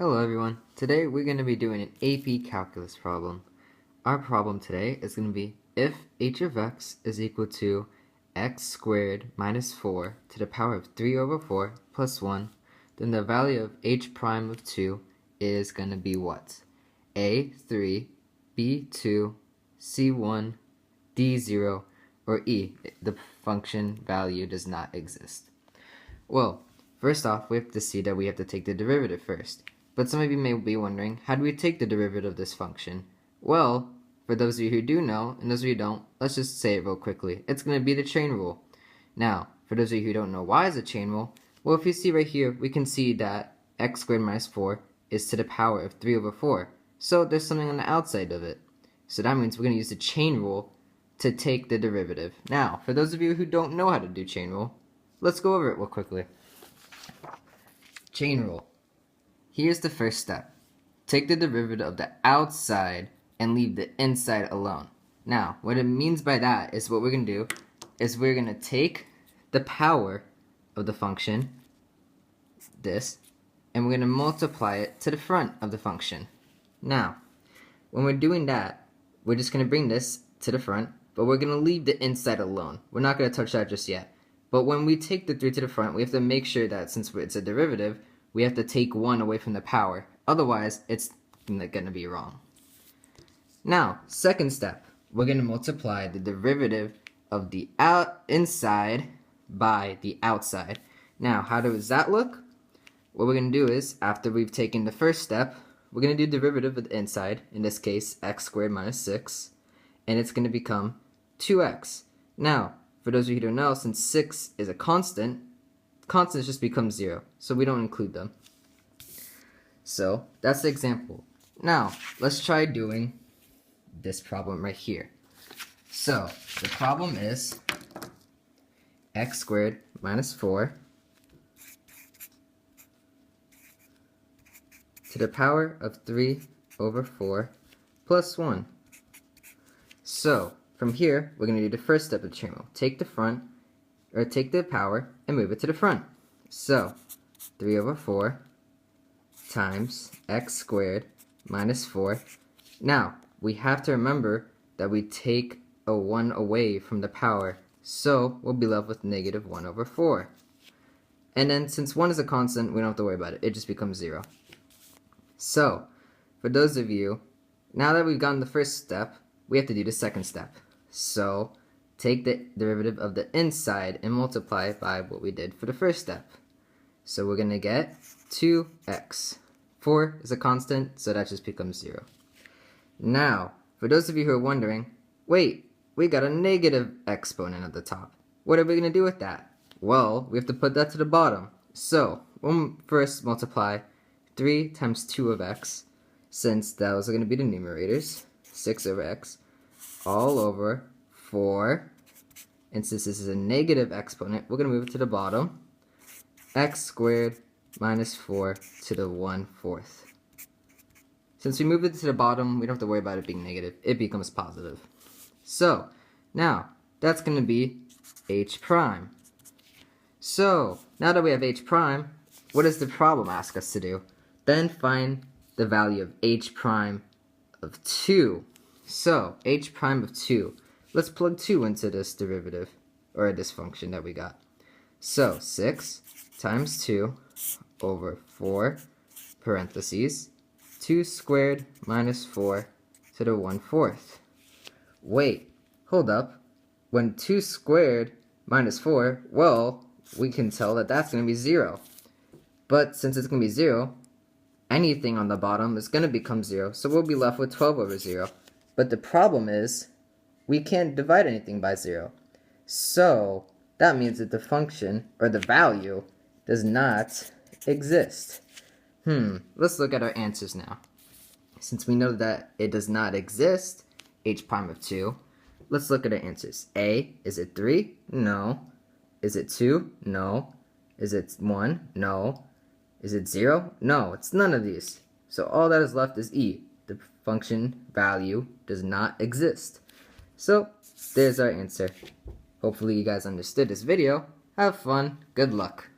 Hello everyone. Today we're going to be doing an AP calculus problem. Our problem today is going to be if h of x is equal to x squared minus 4 to the power of 3 over 4 plus 1, then the value of h prime of 2 is going to be what? A, 3, B, 2, C, 1, D, 0, or E, the function value does not exist. Well, first off, we have to see that we have to take the derivative first. But some of you may be wondering, how do we take the derivative of this function? Well, for those of you who do know, and those of you who don't, let's just say it real quickly. It's going to be the chain rule. Now, for those of you who don't know why is a chain rule, well, if you see right here, we can see that x squared minus 4 is to the power of 3 over 4. So there's something on the outside of it. So that means we're going to use the chain rule to take the derivative. Now, for those of you who don't know how to do chain rule, let's go over it real quickly. Chain rule. Here's the first step. Take the derivative of the outside and leave the inside alone. Now, what it means by that is what we're going to do is we're going to take the power of the function, this, and we're going to multiply it to the front of the function. Now, when we're doing that, we're just going to bring this to the front, but we're going to leave the inside alone. We're not going to touch that just yet. But when we take the 3 to the front, we have to make sure that since it's a derivative, we have to take 1 away from the power. Otherwise, it's going to be wrong. Now, second step, we're going to multiply the derivative of the inside by the outside. Now, how does that look? What we're going to do is, after we've taken the first step, we're going to do derivative of the inside, in this case, x squared minus 6, and it's going to become 2x. Now, for those of you who don't know, since 6 is a constant, constants just become 0, so we don't include them. So that's the example. Now let's try doing this problem right here. So the problem is x squared minus 4 to the power of 3 over 4 plus 1. So from here we're going to do the first step of the chain rule. Take the front, or take the power and move it to the front. So 3 over 4 times x squared minus 4. Now we have to remember that we take a 1 away from the power, so we'll be left with negative 1 over 4. And then since 1 is a constant, we don't have to worry about it. It just becomes 0. So for those of you, now that we've gotten the first step, we have to do the second step. So take the derivative of the inside and multiply it by what we did for the first step. So we're going to get 2x. 4 is a constant, so that just becomes 0. Now, for those of you who are wondering, wait, we got a negative exponent at the top. What are we going to do with that? Well, we have to put that to the bottom. So we'll first multiply 3 times 2 of x, since those are going to be the numerators, 6 over x, all over 4, and since this is a negative exponent, we're going to move it to the bottom, x squared minus 4 to the 1/4. Since we moved it to the bottom, we don't have to worry about it being negative. It becomes positive. So, now, that's going to be h prime. So, now that we have h prime, what does the problem ask us to do? Then find the value of h prime of 2. So, h prime of 2. Let's plug 2 into this derivative, or this function that we got. So, 6 times 2 over 4, parentheses, 2 squared minus 4 to the 1/4. Wait, hold up. When 2 squared minus 4, well, we can tell that that's going to be 0. But since it's going to be 0, anything on the bottom is going to become 0, so we'll be left with 12 over 0. But the problem is, we can't divide anything by 0. So that means that the function, or the value, does not exist. Let's look at our answers now. Since we know that it does not exist, h prime of 2, let's look at our answers. A, is it 3? No. Is it 2? No. Is it 1? No. Is it 0? No, it's none of these. So all that is left is E. The function value does not exist. So there's our answer. Hopefully you guys understood this video. Have fun. Good luck.